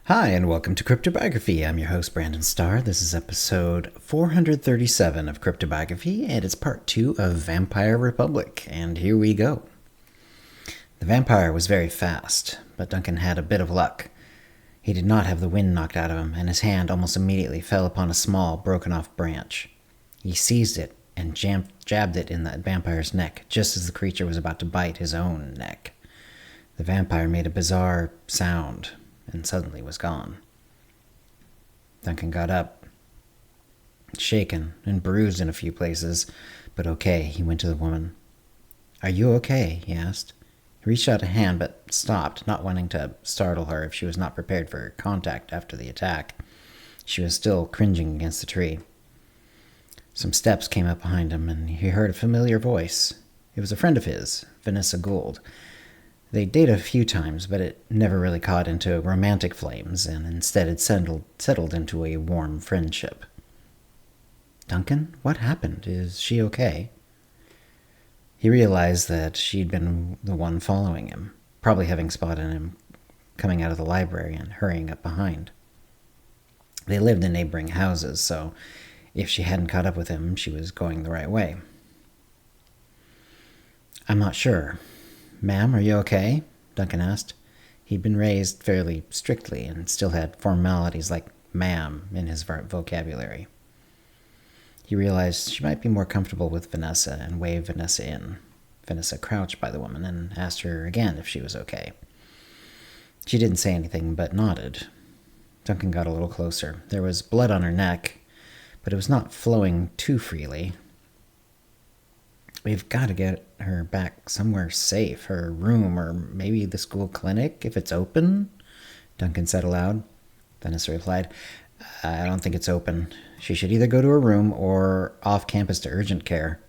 Hi, and welcome to CryptoBiography. I'm your host, Brandon Starr. This is episode 437 of CryptoBiography, and it's part 2 of Vampire Republic. And here we go. The vampire was very fast, but Duncan had a bit of luck. He did not have the wind knocked out of him, and his hand almost immediately fell upon a small, broken-off branch. He seized it and jabbed it in the vampire's neck, just as the creature was about to bite his own neck. The vampire made a bizarre sound and suddenly was gone. Duncan got up, shaken and bruised in a few places, but okay. He went to the woman. "Are you okay?" he asked. He reached out a hand but stopped, not wanting to startle her if she was not prepared for contact after the attack. She was still cringing against the tree. Some steps came up behind him, and he heard a familiar voice. It was a friend of his, Vanessa Gould. They dated a few times, but it never really caught into romantic flames, and instead it settled into a warm friendship. "Duncan, what happened? Is she okay?" He realized that she'd been the one following him, probably having spotted him coming out of the library and hurrying up behind. They lived in neighboring houses, so if she hadn't caught up with him, she was going the right way. "I'm not sure. Ma'am, are you okay?" Duncan asked. He'd been raised fairly strictly and still had formalities like ma'am in his vocabulary. He realized she might be more comfortable with Vanessa and waved Vanessa in. Vanessa crouched by the woman and asked her again if she was okay. She didn't say anything but nodded. Duncan got a little closer. There was blood on her neck, but it was not flowing too freely. "We've got to get her back somewhere safe, her room, or maybe the school clinic, if it's open," Duncan said aloud. Vanessa replied, "I don't think it's open. She should either go to her room or off campus to urgent care.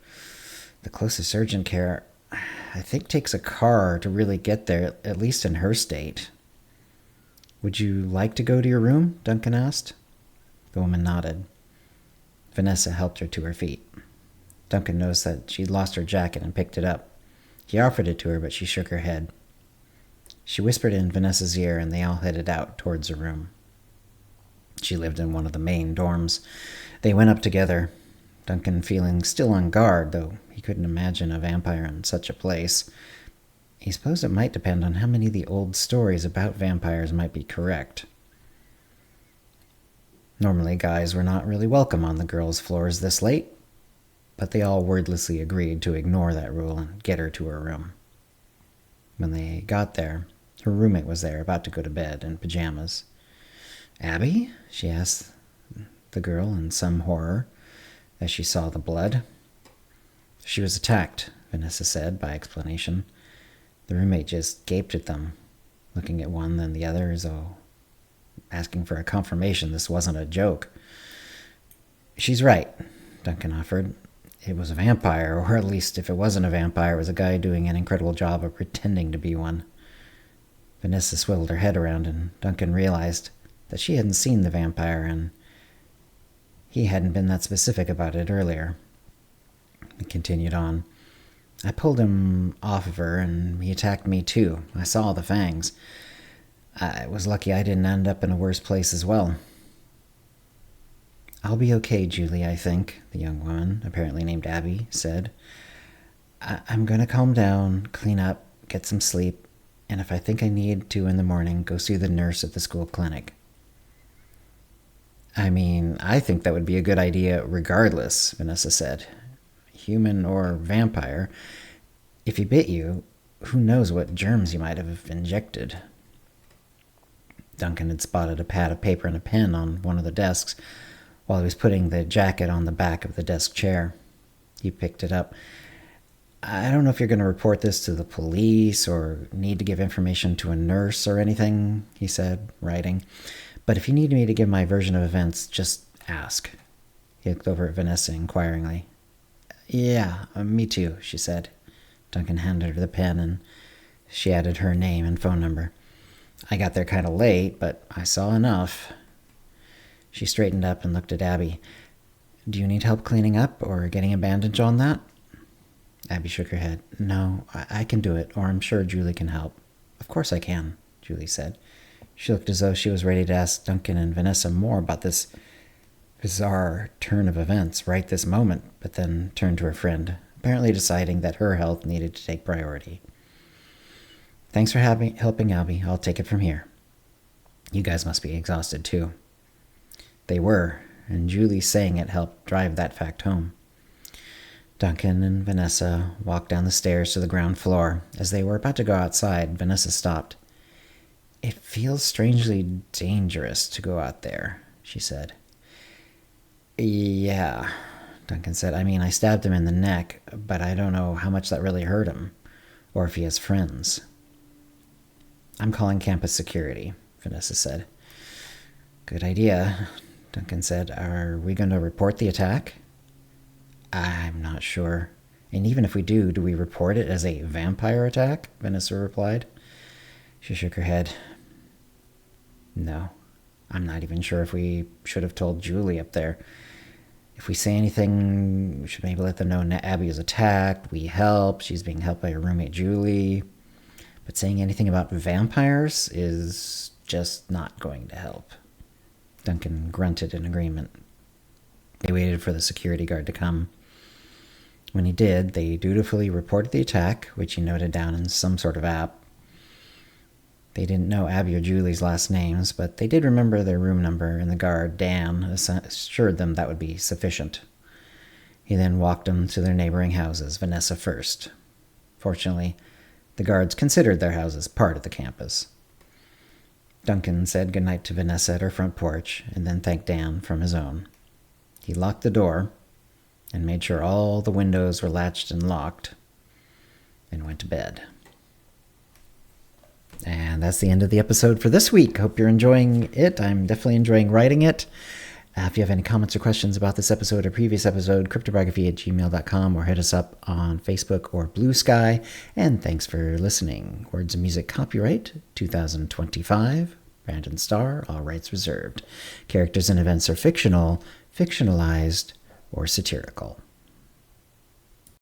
The closest urgent care, I think, takes a car to really get there, at least in her state." "Would you like to go to your room?" Duncan asked. The woman nodded. Vanessa helped her to her feet. Duncan noticed that she'd lost her jacket and picked it up. He offered it to her, but she shook her head. She whispered in Vanessa's ear, and they all headed out towards her room. She lived in one of the main dorms. They went up together, Duncan feeling still on guard, though he couldn't imagine a vampire in such a place. He supposed it might depend on how many of the old stories about vampires might be correct. Normally, guys were not really welcome on the girls' floors this late, but they all wordlessly agreed to ignore that rule and get her to her room. When they got there, her roommate was there, about to go to bed in pajamas. "Abby?" she asked the girl in some horror as she saw the blood. "She was attacked," Vanessa said by explanation. The roommate just gaped at them, looking at one then the other as though asking for a confirmation this wasn't a joke. "She's right," Duncan offered. "It was a vampire, or at least if it wasn't a vampire, it was a guy doing an incredible job of pretending to be one." Vanessa swiveled her head around, and Duncan realized that she hadn't seen the vampire, and he hadn't been that specific about it earlier. He continued on. "I pulled him off of her, and he attacked me too. I saw the fangs. I was lucky I didn't end up in a worse place as well." "I'll be okay, Julie, I think," the young woman, apparently named Abby, said. I'm going to calm down, clean up, get some sleep, and if I think I need to in the morning, go see the nurse at the school clinic." "I mean, I think that would be a good idea regardless," Vanessa said. "Human or vampire. If he bit you, who knows what germs he might have injected." Duncan had spotted a pad of paper and a pen on one of the desks while he was putting the jacket on the back of the desk chair. He picked it up. "I don't know if you're going to report this to the police or need to give information to a nurse or anything," he said, writing. "But if you need me to give my version of events, just ask." He looked over at Vanessa inquiringly. "Yeah, me too," she said. Duncan handed her the pen, and she added her name and phone number. "I got there kind of late, but I saw enough." She straightened up and looked at Abby. "Do you need help cleaning up or getting a bandage on that?" Abby shook her head. "No, I can do it, or I'm sure Julie can help." "Of course I can," Julie said. She looked as though she was ready to ask Duncan and Vanessa more about this bizarre turn of events right this moment, but then turned to her friend, apparently deciding that her health needed to take priority. Thanks for helping Abby. I'll take it from here. You guys must be exhausted too. They were, and Julie saying it helped drive that fact home. Duncan and Vanessa walked down the stairs to the ground floor. As they were about to go outside, Vanessa stopped. It feels strangely dangerous to go out there, she said. Yeah, Duncan said. I mean, I stabbed him in the neck, but I don't know how much that really hurt him, or if he has friends. I'm calling campus security, Vanessa said. Good idea, Duncan said. Are we going to report the attack? I'm not sure. And even if we do we report it as a vampire attack? Vanessa replied. She shook her head. No, I'm not even sure if we should have told Julie up there. If we say anything, we should maybe let them know Abby is attacked, we help, she's being helped by her roommate Julie. But saying anything about vampires is just not going to help. Duncan grunted in agreement. They waited for the security guard to come. When he did, they dutifully reported the attack, which he noted down in some sort of app. They didn't know Abby or Julie's last names, but they did remember their room number, and the guard, Dan, assured them that would be sufficient. He then walked them to their neighboring houses, Vanessa first. Fortunately, the guards considered their houses part of the campus. Duncan said goodnight to Vanessa at her front porch, and then thanked Dan from his own. He locked the door, and made sure all the windows were latched and locked, and went to bed. And that's the end of the episode for this week. Hope you're enjoying it. I'm definitely enjoying writing it. If you have any comments or questions about this episode or previous episode, cryptobiography@gmail.com, or hit us up on Facebook or Blue Sky. And thanks for listening. Words and music copyright 2025. Brandon Starr, all rights reserved. Characters and events are fictional, fictionalized, or satirical.